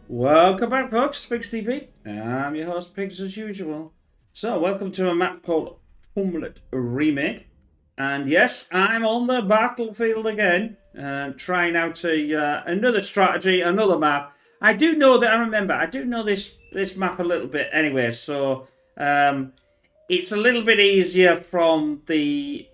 Welcome back, folks. Pigs TV. I'm your host, Pigs, as usual. So, welcome to a map called Tumult Remake. And yes, I'm on the battlefield again, trying out another strategy, another map. I do know that I remember. I do know this map a little bit anyway. So, it's a little bit easier from the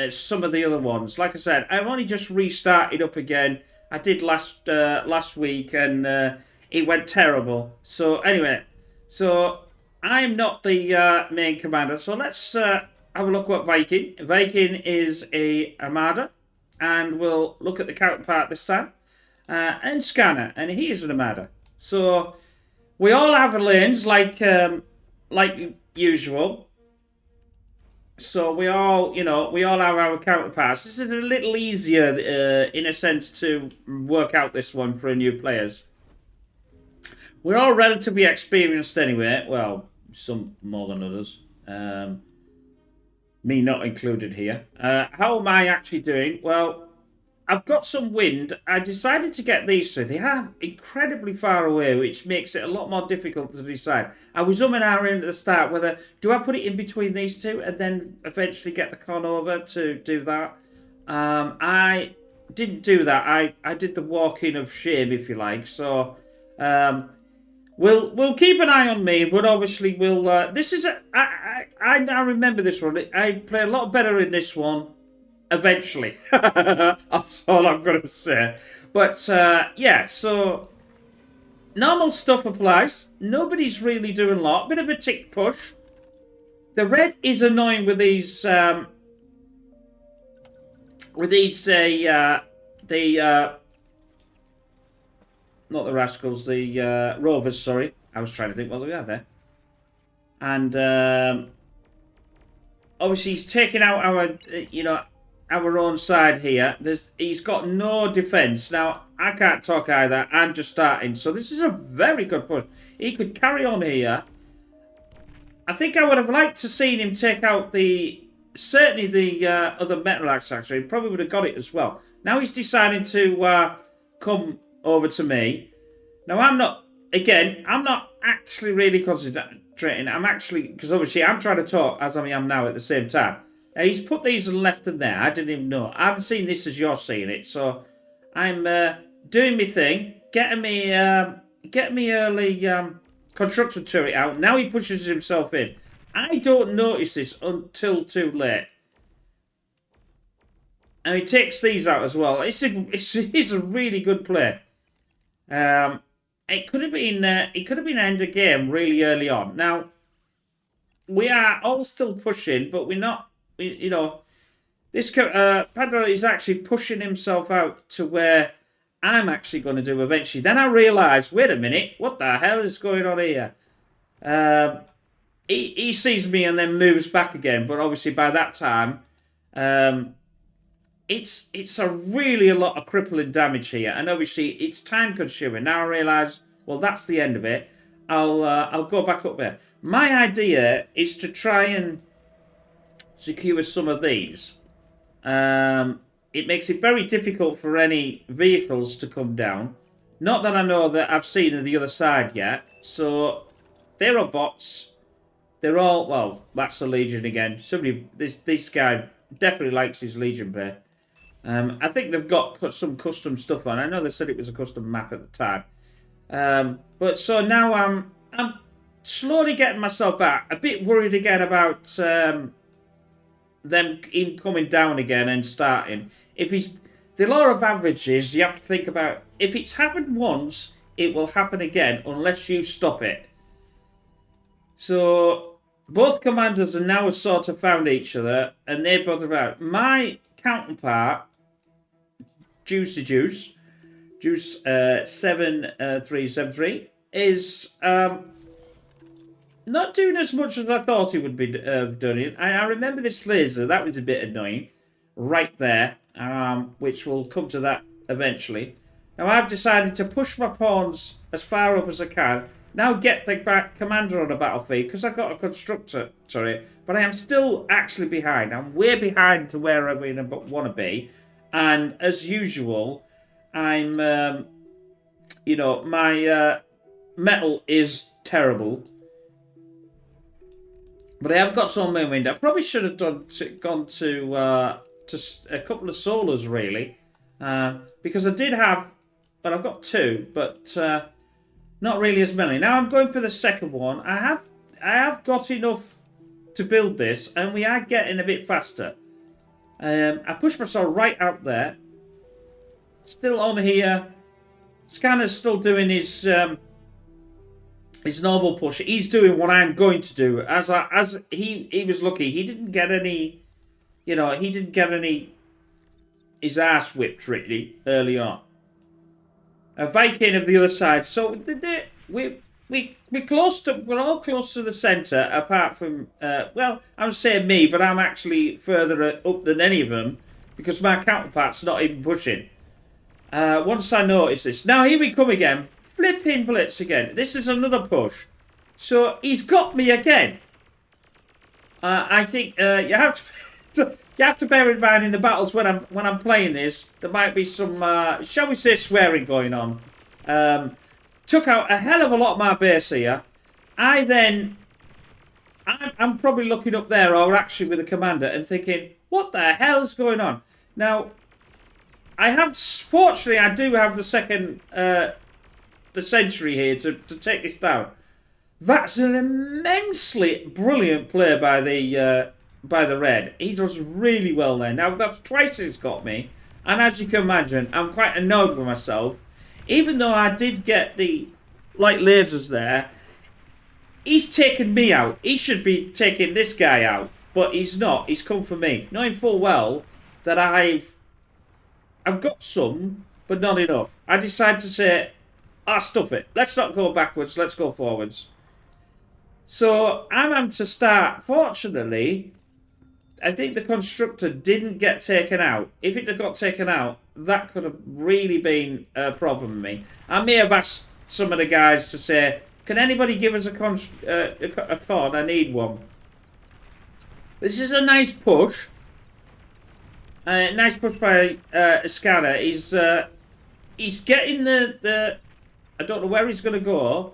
some of the other ones. Like I said, I've only just restarted up again. I did last week, and it went terrible. So anyway, so I'm not the main commander. So let's have a look at Viking. Viking is a armada, and we'll look at the counterpart this time. And Scanner, and he is an armada. So we all have lanes like usual. So we all, we all have our counterparts. This is a little easier, in a sense, to work out this one for new players. We're all relatively experienced anyway. Well, some more than others. Me not included here. How am I actually doing? Well, I've got some wind. I decided to get these two. They are incredibly far away, which makes it a lot more difficult to decide. I was umming and ahhing at the start whether do I put it in between these two and then eventually get the con over to do that. I didn't do that. I did the walking of shame, if you like. So we'll keep an eye on me, but obviously we'll. This is I remember this one. I play a lot better in this one eventually. That's all I'm going to say. But yeah, so normal stuff applies. Nobody's really doing a lot. Bit of a tick push. The red is annoying with these. Not the rascals, the rovers. Sorry, I was trying to think what we had there. And obviously he's taking out our own side here. He's got no defence. Now, I can't talk either. I'm just starting. So this is a very good push. He could carry on here. I think I would have liked to seen him take out certainly the other metal axe, actually. He probably would have got it as well. Now he's deciding to come over to me. Now, I'm not actually really concentrating. I'm actually, because obviously I'm trying to talk as I am now at the same time. He's put these and left them there. I didn't even know. I haven't seen this as you're seeing it. So I'm doing my thing, getting me early construction turret out. Now he pushes himself in. I don't notice this until too late. And he takes these out as well. It's a really good play. It could have been end of game really early on. Now we are all still pushing, but we're not. This Pandora is actually pushing himself out to where I'm actually going to do eventually. Then I realised, wait a minute, what the hell is going on here? He sees me and then moves back again, but obviously by that time, it's a lot of crippling damage here, and obviously it's time consuming. Now I realise, well, that's the end of it. I'll go back up there. My idea is to try and secure some of these. It makes it very difficult for any vehicles to come down. Not that I know that I've seen on the other side yet. So there are bots. They're all, well, that's a Legion again. This guy definitely likes his Legion pair. I think they've got some custom stuff on. I know they said it was a custom map at the time. But so now I'm slowly getting myself back. A bit worried again about him coming down again and starting. The law of averages, you have to think about, if it's happened once, it will happen again unless you stop it. So both commanders are now sort of found each other, and they're both about. My counterpart, Juice 7373, is not doing as much as I thought he would be doing. I remember this laser, that was a bit annoying, right there, which will come to that eventually. Now I've decided to push my pawns as far up as I can. Now get the back commander on the battlefield, because I've got a constructor turret, but I am still actually behind. I'm way behind to where I want to be. And as usual, I'm you know, my metal is terrible. But I have got some wind. I probably should have gone to a couple of solos, really. Because I did have... Well, I've got two, but not really as many. Now I'm going for the second one. I have got enough to build this, and we are getting a bit faster. I pushed myself right out there. Still on here. Scanner's still doing his normal push. He's doing what I'm going to do. As he was lucky. He didn't get any, you know, his ass whipped really early on. A Viking of the other side. So we're close to, we're all close to the centre, apart from well, I'm saying me, but I'm actually further up than any of them because my counterpart's not even pushing. Once I notice this, now here we come again, flipping blitz again. This is another push, so he's got me again. I think you have to. You have to bear in mind in the battles when I'm playing this, there might be some, shall we say, swearing going on. Took out a hell of a lot of my base here. I'm probably looking up there, or actually with the commander, and thinking, what the hell is going on? Now, fortunately, I do have the second, the century here to take this down. That's an immensely brilliant play by the red. He does really well there. Now, that's twice he's got me. And as you can imagine, I'm quite annoyed with myself. Even though I did get the light lasers there, he's taken me out. He should be taking this guy out. But he's not. He's come for me. Knowing full well that I've got some, but not enough. I decided to say, stuff it. Let's not go backwards. Let's go forwards. So, I'm having to start. Fortunately, I think the constructor didn't get taken out. If it had got taken out, that could have really been a problem with me. I may have asked some of the guys to say, can anybody give us a card? I need one. This is a nice push. Nice push by Scanner. He's getting the... I don't know where he's going to go.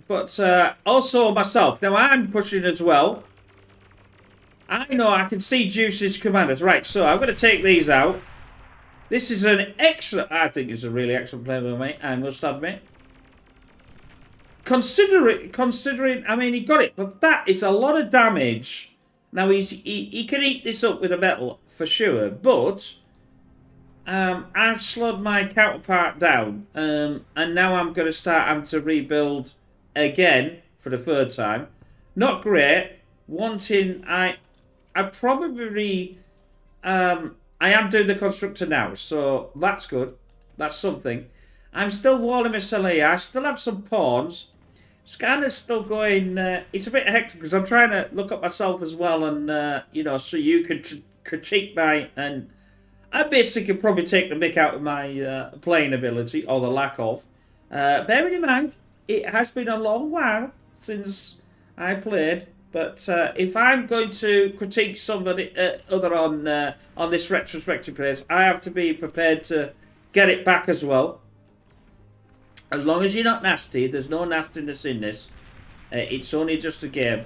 But also myself. Now I'm pushing as well. I know I can see Juice's commanders. Right, so I'm going to take these out. This is an excellent... I think it's a really excellent play by me, I must admit. Considering... I mean, he got it, but that is a lot of damage. Now, he can eat this up with a metal, for sure, but... I've slowed my counterpart down. And now I'm going to start having to rebuild... again for the third time. Not great. Wanting I probably I am doing the constructor now, so that's good. That's something. I'm still walling myself here. I still have some pawns. Scanner's still going. It's a bit hectic because I'm trying to look up myself as well, and you know, so you can critique my, and I basically could probably take the mick out of my playing ability or the lack of. Bearing in mind, it has been a long while since I played, but if I'm going to critique somebody other on this retrospective plays, I have to be prepared to get it back as well. As long as you're not nasty, there's no nastiness in this. It's only just a game.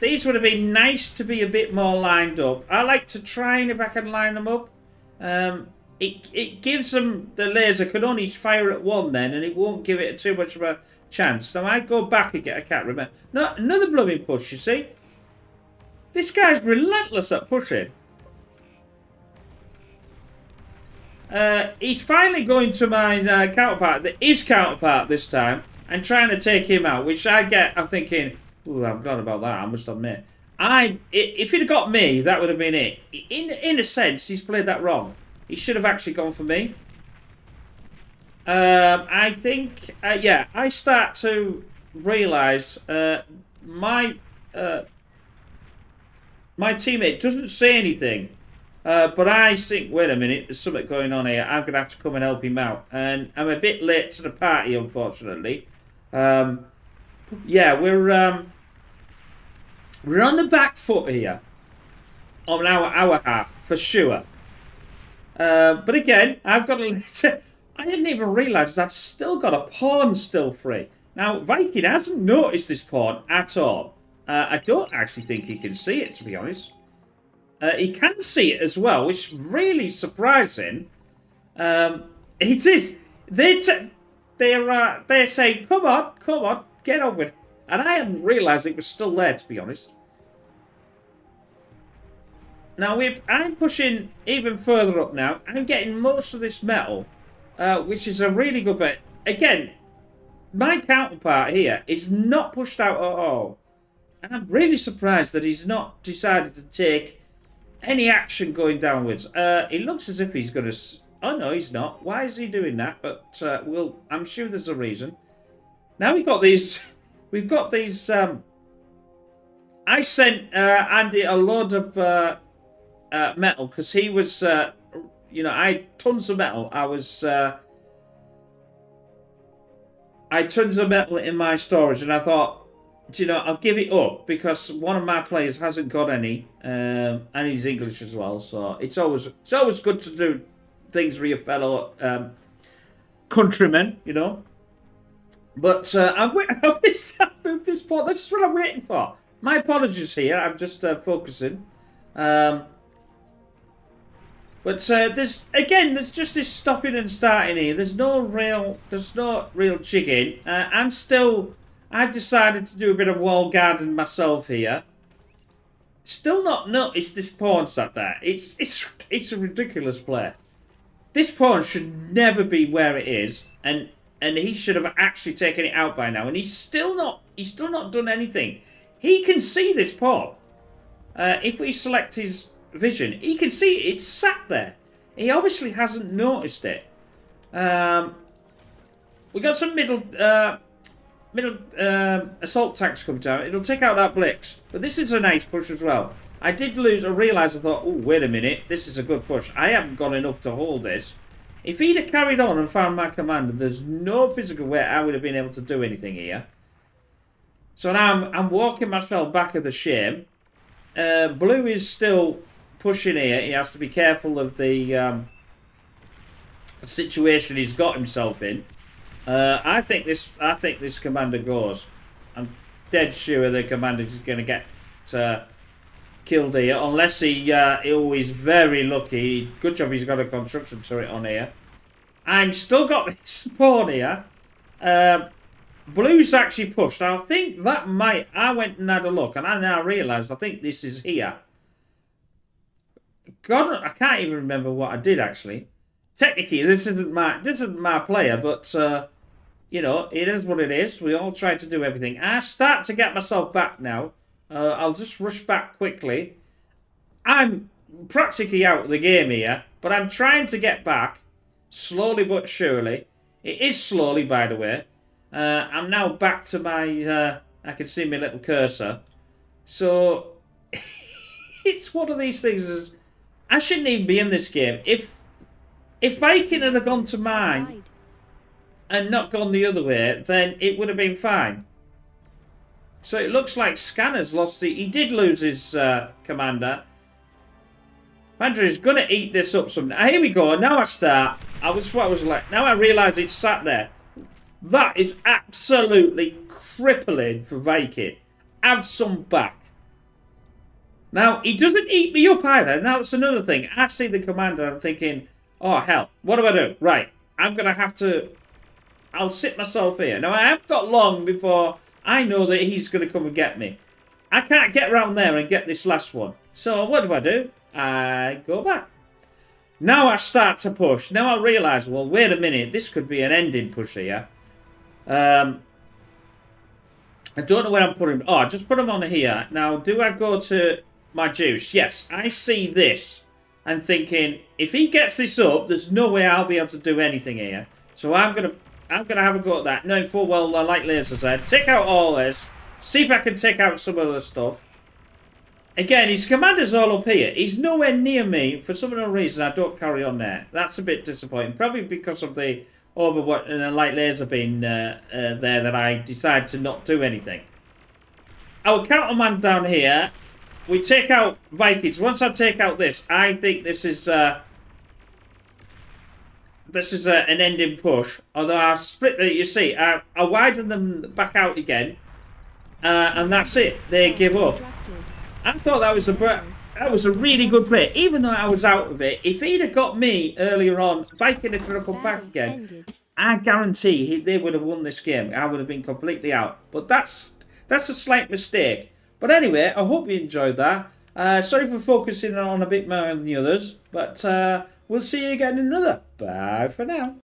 These would have been nice to be a bit more lined up. I like to try and if I can line them up. It gives them, the laser can only fire at one then, and it won't give it too much of a chance. Now I go back again, I can't remember. No, another blooming push, you see. This guy's relentless at pushing. He's finally going to my counterpart, his counterpart this time, and trying to take him out, which I'm thinking, ooh, I'm glad about that, I must admit. If he'd have got me, that would have been it. In a sense, he's played that wrong. He should have actually gone for me. I think, yeah, I start to realise my teammate doesn't say anything, but I think, wait a minute, there's something going on here. I'm going to have to come and help him out. And I'm a bit late to the party, unfortunately. Yeah, we're on the back foot here. on our half, for sure. But again, I've got a... I didn't even realise I'd still got a pawn still free. Now, Viking hasn't noticed this pawn at all. I don't actually think he can see it, to be honest. He can see it as well, which is really surprising. It is. They're saying, come on, get on with it. And I hadn't realised it was still there, to be honest. Now, I'm pushing even further up now. I'm getting most of this metal, which is a really good bit. Again, my counterpart here is not pushed out at all. And I'm really surprised that he's not decided to take any action going downwards. It looks as if he's going to... Oh, no, he's not. Why is he doing that? But I'm sure there's a reason. Now we've got these... We've got these... I sent Andy a load of metal because he was... you know, I had tons of metal. I had tons of metal in my storage, and I thought, you know, I'll give it up because one of my players hasn't got any, and he's English as well. So it's always good to do things with your fellow countrymen, you know. But I moved this part. That's what I'm waiting for. My apologies here. I'm just focusing. But there's just this stopping and starting here. There's no real jigging. I've decided to do a bit of wall guarding myself here. Still not noticed this pawn sat there. It's a ridiculous play. This pawn should never be where it is, and he should have actually taken it out by now. And he's still not done anything. He can see this pawn. If we select his vision, he can see it. It's sat there. He obviously hasn't noticed it. We got some middle assault tanks come down. It'll take out that Blix. But this is a nice push as well. I did realise, I thought, oh, wait a minute, this is a good push. I haven't got enough to hold this. If he'd have carried on and found my commander, there's no physical way I would have been able to do anything here. So now I'm walking myself back of the shame. Blue is still pushing here. He has to be careful of the situation he's got himself in. I think this commander goes. I'm dead sure the commander is going to get killed here, unless he always very lucky. Good job he's got a construction turret on here. I'm still got this pawn here. Blue's actually pushed. I think that might... I went and had a look, and I now realised I think this is here. God, I can't even remember what I did, actually. Technically, this isn't my player, but... you know, it is what it is. We all try to do everything. I start to get myself back now. I'll just rush back quickly. I'm practically out of the game here, but I'm trying to get back. Slowly but surely. It is slowly, by the way. I'm now back to my... I can see my little cursor. So, it's one of these things is... I shouldn't even be in this game. If Viking had gone to mine and not gone the other way, then it would have been fine. So it looks like Scanner's lost the... He did lose his commander. Andrew's going to eat this up some... Here we go. Now I start. Now I realise it's sat there. That is absolutely crippling for Viking. Have some back. Now, he doesn't eat me up either. Now, that's another thing. I see the commander and I'm thinking, oh, hell, what do I do? Right, I'm going to have to... I'll sit myself here. Now, I haven't got long before I know that he's going to come and get me. I can't get around there and get this last one. So, what do? I go back. Now I start to push. Now I realise, well, wait a minute. This could be an ending push here. I don't know where I'm putting him. Oh, I just put him on here. Now, do I go to my juice? Yes, I see this. I'm thinking, if he gets this up, there's no way I'll be able to do anything here. So I'm gonna have a go at that. Knowing full well, like Laser said, take out all this. See if I can take out some other stuff. Again, his commander's all up here. He's nowhere near me. For some unknown reason, I don't carry on there. That's a bit disappointing. Probably because of the Overwatch and light laser being there that I decide to not do anything. Our counterman down here we take out Vikings. Once I take out this, I think this is an ending push. Although I split the, you see, I widen them back out again, and that's it. They give up. I thought that was a really good play, even though I was out of it. If he'd have got me earlier on, Viking had come back again, I guarantee they would have won this game. I would have been completely out. But that's a slight mistake. But anyway, I hope you enjoyed that. Sorry for focusing on a bit more than the others, but we'll see you again in another. Bye for now.